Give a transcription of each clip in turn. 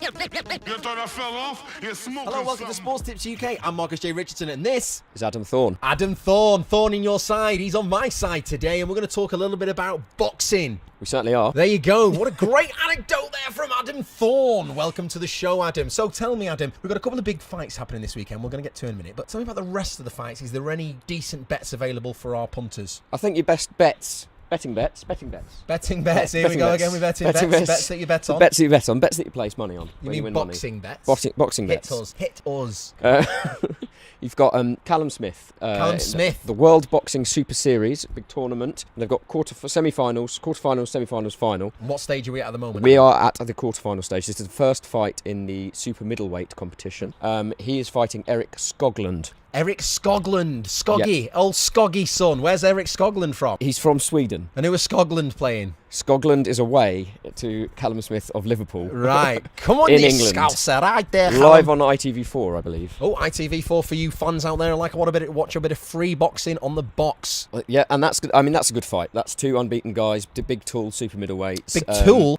You thought I fell off? You're smoking. Hello, welcome to Sports Tips UK. I'm Marcus J. Richardson, and this is Adam Thorn. Adam Thorn. Thorn in your side. He's on my side today, and we're going to talk a little bit about boxing. We certainly are. There you go. What a great anecdote there from Adam Thorn. Welcome to the show, Adam. So tell me, Adam, we've got a couple of big fights happening this weekend. We're going to get to in a minute, but tell me about the rest of the fights. Is there any decent bets available for our punters? I think your best bets. Betting bets. Here we go again with betting bets. Bets that you bet on. Bets that you bet on. Bets that you place money on. You mean boxing bets? Boxing bets. Hit us. You've got Callum Smith. The World Boxing Super Series, big tournament. They've got quarterfinals, semi-finals, final. And what stage are we at the moment? We are at the quarterfinal stage. This is the first fight in the super middleweight competition. He is fighting Eric Skoglund. Eric Skoglund. Skoggy. Yep. Old Skoggy son. Where's Eric Skoglund from? He's from Sweden. And who is Skoglund playing? Skoglund is away to Callum Smith of Liverpool. Right. Come on, in you England. Scouser. Right there, Live on ITV4, I believe. Oh, ITV4 for you fans out there. Like, I want to watch a bit of free boxing on the box. Yeah, and that's good. I mean, that's a good fight. That's two unbeaten guys, big tool, super middleweights.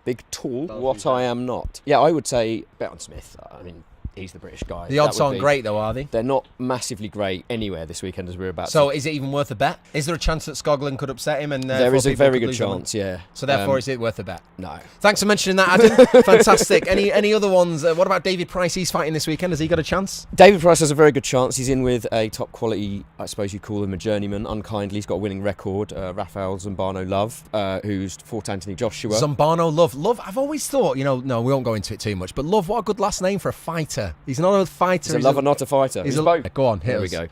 Big tool. What I am not. Yeah, I would say bet on Smith. I mean, he's the British guy. The odds aren't great, though, are they? They're not massively great anywhere this weekend, as we're about to. So is it even worth a bet? Is there a chance that Skoglund could upset him? And there is a very good chance, yeah. So therefore, is it worth a bet? No. Thanks for mentioning that, Adam. Fantastic. Any other ones? What about David Price? He's fighting this weekend. Has he got a chance? David Price has a very good chance. He's in with a top quality, I suppose you'd call him a journeyman, unkindly. He's got a winning record. Rafael Zambano Love, who's fought Anthony Joshua. Zambano Love. Love, I've always thought, no, we won't go into it too much, but Love, what a good last name for a fighter. He's not a fighter. He's a lover, not a fighter. He's both. Go on, here we go.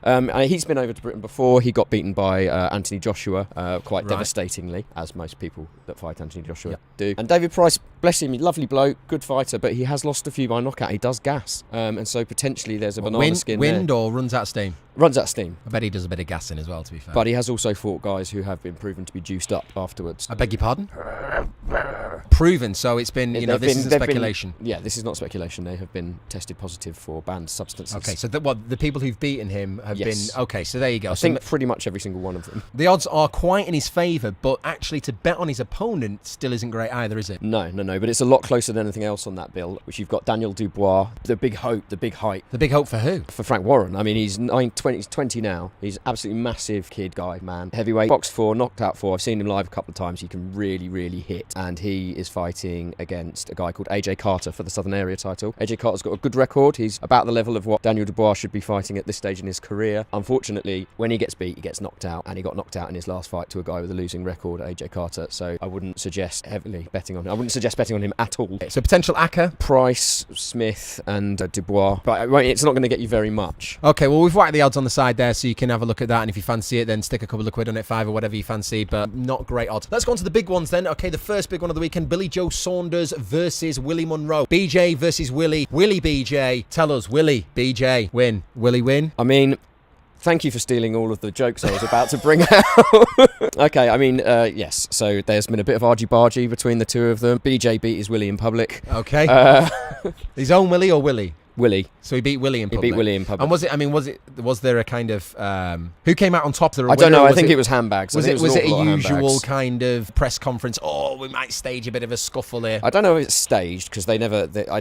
He's been over to Britain before. He got beaten by Anthony Joshua quite devastatingly, as most people that fight Anthony Joshua do. And David Price, bless him, lovely bloke, good fighter, but he has lost a few by knockout. He does gas. And so potentially there's a banana skin wind there. Or runs out of steam? Runs out of steam. I bet he does a bit of gassing as well, to be fair. But he has also fought guys who have been proven to be juiced up afterwards. I beg your pardon? Proven, so it's been, this isn't speculation. This is not speculation. They have been tested positive for banned substances. Okay, so the people who've beaten him have been... Okay, so there you go. I think pretty much every single one of them. The odds are quite in his favour, but actually to bet on his opponent still isn't great either, is it? No, but it's a lot closer than anything else on that bill, which you've got Daniel Dubois, the big hope, the big height. The big hope for who? For Frank Warren. I mean, he's 20 now. He's absolutely massive kid guy, man. Heavyweight, boxed 4, knocked out 4. I've seen him live a couple of times. He can really, really hit. And he is fighting against a guy called AJ Carter for the Southern Area title. AJ Carter's got a good record. He's about the level of what Daniel Dubois should be fighting at this stage in his career. Unfortunately, when he gets beat, he gets knocked out. And he got knocked out in his last fight to a guy with a losing record, AJ Carter. So I wouldn't suggest heavily betting on him. I wouldn't suggest betting on him at all. So potential ACCA? Price, Smith and Dubois. But it's not going to get you very much. Okay, well, we've whacked the odds on the side there, so you can have a look at that. And if you fancy it, then stick a couple of quid on it, 5 or whatever you fancy. But not great odds. Let's go on to the big ones then. Okay, the first big one of the weekend, Billy Joe Saunders versus Willie Monroe. BJ versus Willie. Willie BJ. Tell us, Willie BJ win. Willie win? I mean, thank you for stealing all of the jokes I was about to bring out. Okay, I mean, yes. So there's been a bit of argy-bargy between the two of them. BJ beat his Willie in public. Okay. His own Willie or Willie? Willie. So he beat Willie in public. He beat Willie in public. And was there a kind of who came out on top? I don't know. I think it was handbags. Was it a usual kind of press conference? Oh, we might stage a bit of a scuffle here. I don't know if it's staged because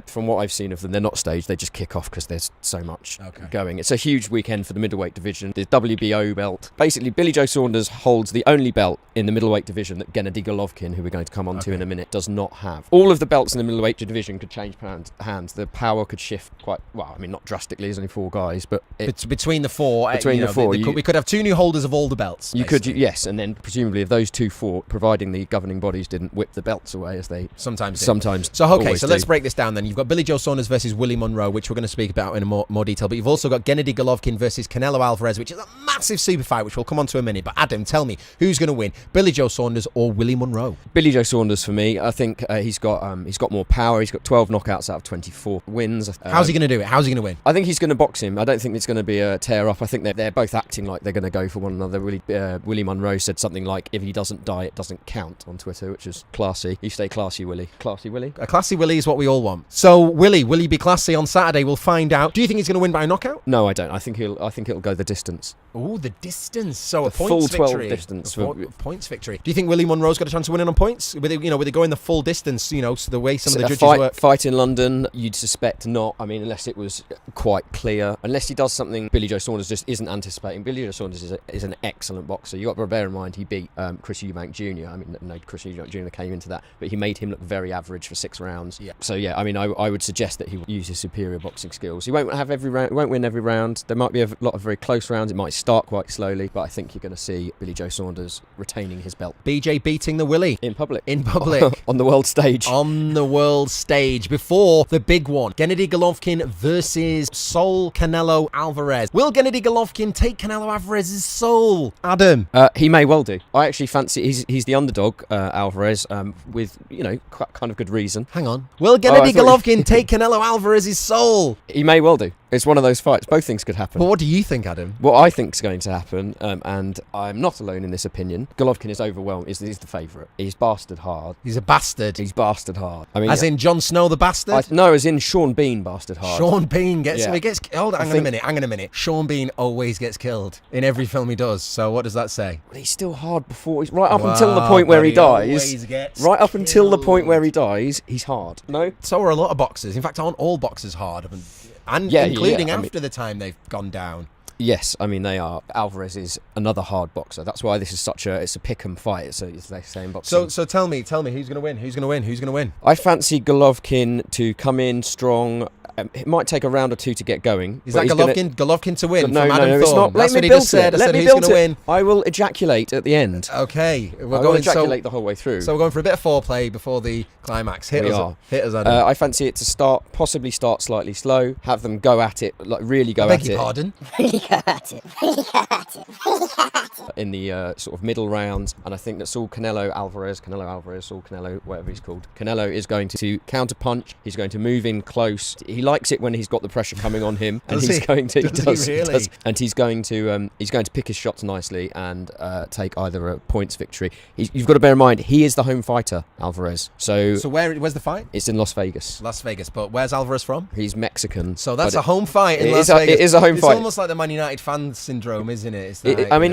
from what I've seen of them, they're not staged. They just kick off because there's so much going. It's a huge weekend for the middleweight division. The WBO belt. Basically, Billy Joe Saunders holds the only belt in the middleweight division that Genedy Golovkin, who we're going to come on to in a minute, does not have. All of the belts in the middleweight division could change hands. The power could shift quite well. I mean, not drastically. There's only 4 guys, but between the 4, we could have 2 new holders of all the belts. You could, yes, and then presumably if those 2 fought, providing the governing bodies didn't whip the belts away as they sometimes. So let's break this down. Then you've got Billy Joe Saunders versus Willie Monroe, which we're going to speak about in more detail. But you've also got Genedy Golovkin versus Canelo Alvarez, which is a massive super fight, which we'll come on to in a minute. But Adam, tell me who's going to win, Billy Joe Saunders or Willie Monroe? Billy Joe Saunders for me. I think he's got more power. He's got 12 knockouts out of 24 wins. How's he going to do it? How's he going to win? I think he's going to box him. I don't think it's going to be a tear up. I think they're both acting like they're going to go for one another. Willie Monroe said something like, if he doesn't die, it doesn't count on Twitter, which is classy. You stay classy, Willie. Classy, Willie? A classy Willie is what we all want. So, Willie, will he be classy on Saturday? We'll find out. Do you think he's going to win by a knockout? No, I don't. I think it'll go the distance. Oh, the distance. So, The a points full 12 victory. distance. Points victory. Do you think Willie Monroe's got a chance of winning on points? With it going the full distance, so the way some of the judges work? Fight in London, you'd suspect not. I mean, unless it was quite clear. Unless he does something Billy Joe Saunders just isn't anticipating. Billy Joe Saunders is an excellent boxer. You've got to bear in mind he beat Chris Eubank Jr. I mean, no, Chris Eubank Jr. came into that, but he made him look very average for 6 rounds. Yeah. So, yeah, I mean, I would suggest that he will use his superior boxing skills. He won't have every round. He won't win every round. There might be a lot of very close rounds. It might start quite slowly, but I think you're going to see Billy Joe Saunders retaining his belt. BJ beating the Willie. In public. On the world stage. On the world stage. Before the big one. Genedy Golovkin versus Saul Canelo Alvarez. Will Genedy Golovkin take Canelo Alvarez's soul? Adam? He may well do. I actually fancy he's the underdog, Alvarez, with, kind of good reason. Hang on. Will Genedy Golovkin take Canelo Alvarez's soul? He may well do. It's one of those fights. Both things could happen. But what do you think, Adam? What I think is going to happen, and I'm not alone in this opinion, Golovkin is overwhelmed. He's the favourite. He's bastard hard. He's a bastard. He's bastard hard. I mean, as in Jon Snow the bastard? No, as in Sean Bean bastard hard. Sean Bean gets... Yeah. He gets hold on, hang on a minute. Sean Bean always gets killed in every film he does. So what does that say? Well, he's still hard before... Right up until the point where he dies. Right up until the point where he dies, he's hard. No? So are a lot of boxers. In fact, aren't all boxers hard? Including after the time they've gone down. Yes, I mean they are. Alvarez is another hard boxer. That's why this is it's a pick 'em fight. It's they say in boxing. So tell me, who's going to win? Who's going to win? I fancy Golovkin to come in strong. It might take a round or two to get going. Is that Golovkin to win? No, from Adam it's Thorn? not. That's Let what me he build just said. it. I said, Let me who's going build to win? I will ejaculate at the end. Okay, I will ejaculate the whole way through. So we're going for a bit of foreplay before the climax. Hit us, Adam. I fancy it to possibly start slightly slow. Have them go at it, like really go at it. Beg your pardon? In the sort of middle rounds, and I think that Saul Canelo Alvarez, whatever he's called, Canelo is going to counter punch. He's going to move in close. He likes it when he's got the pressure coming on him, and he's going to pick his shots nicely and take either a points victory. You've got to bear in mind he is the home fighter, Alvarez. So where's the fight? It's in Las Vegas. Las Vegas, but where's Alvarez from? He's Mexican. So that's a home fight in Las Vegas. It is a home fight. It's almost like the Man United fan syndrome, isn't it?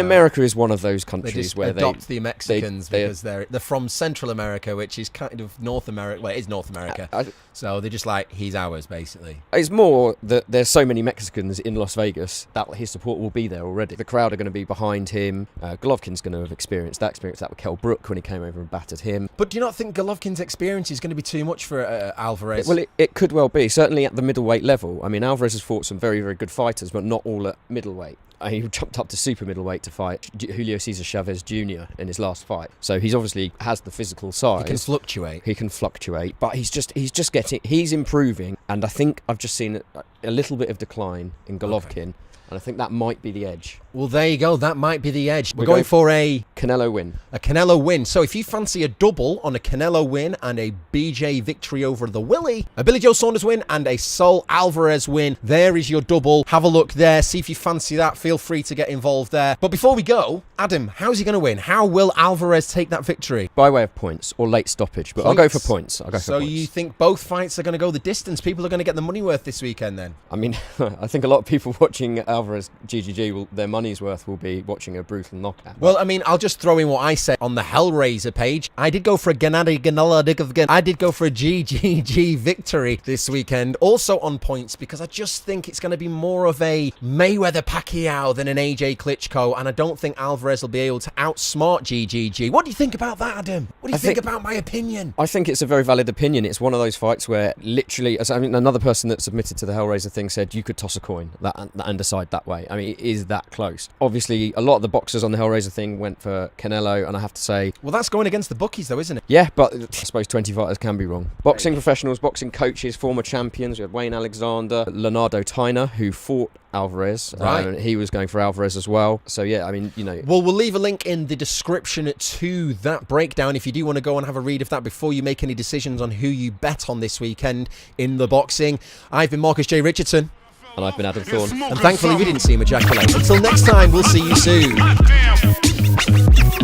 America is one of those countries where they adopt the Mexicans because they're from Central America, which is kind of North America. Well, it is North America. So they're just like, he's ours, basically. It's more that there's so many Mexicans in Las Vegas that his support will be there already. The crowd are going to be behind him. Golovkin's going to have experienced that with Kell Brook when he came over and battered him. But do you not think Golovkin's experience is going to be too much for Alvarez? Well, it could well be. Certainly at the middleweight level. I mean, Alvarez has fought some very, very good fighters, but not all at middleweight. He jumped up to super middleweight to fight Julio Cesar Chavez Jr. in his last fight. So he's obviously has the physical size. He can fluctuate, but he's improving, and I think I've just seen a little bit of decline in Golovkin. Okay. And I think that might be the edge. Well, there you go. That might be the edge. We're going for a Canelo win. A Canelo win. So if you fancy a double on a Canelo win and a BJ victory over the Willie, a Billy Joe Saunders win and a Saul Alvarez win, there is your double. Have a look there. See if you fancy that. Feel free to get involved there. But before we go, Adam, how's he going to win? How will Alvarez take that victory? By way of points or late stoppage. But I'll go for points. So you think both fights are going to go the distance? People are going to get the money worth this weekend then? I mean, I think a lot of people watching Alvarez GGG, their money's worth will be watching a brutal knockout. Well, I mean, I'll just throw in what I said on the Hellraiser page. I did go for a I did go for a GGG victory this weekend, also on points, because I just think it's going to be more of a Mayweather-Pacquiao than an AJ Klitschko, and I don't think Alvarez will be able to outsmart GGG. What do you think about that, Adam? What do you think about my opinion? I think it's a very valid opinion. It's one of those fights where literally, another person that submitted to the Hellraiser thing said you could toss a coin and decide that way. I mean, it is that close. most. Obviously, a lot of the boxers on the Hellraiser thing went for Canelo, and I have to say... Well, that's going against the bookies, though, isn't it? Yeah, but I suppose 20 fighters can be wrong. Boxing professionals, boxing coaches, former champions. We had Wayne Alexander, Leonardo Tyner, who fought Alvarez. Right. He was going for Alvarez as well. So, yeah, I mean, you know... Well, we'll leave a link in the description to that breakdown if you do want to go and have a read of that before you make any decisions on who you bet on this weekend in the boxing. I've been Marcus J. Richardson. And I've been Adam Thorn. And thankfully, we didn't see him ejaculate. Until next time, we'll see you soon.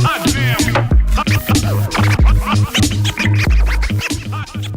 Hot damn.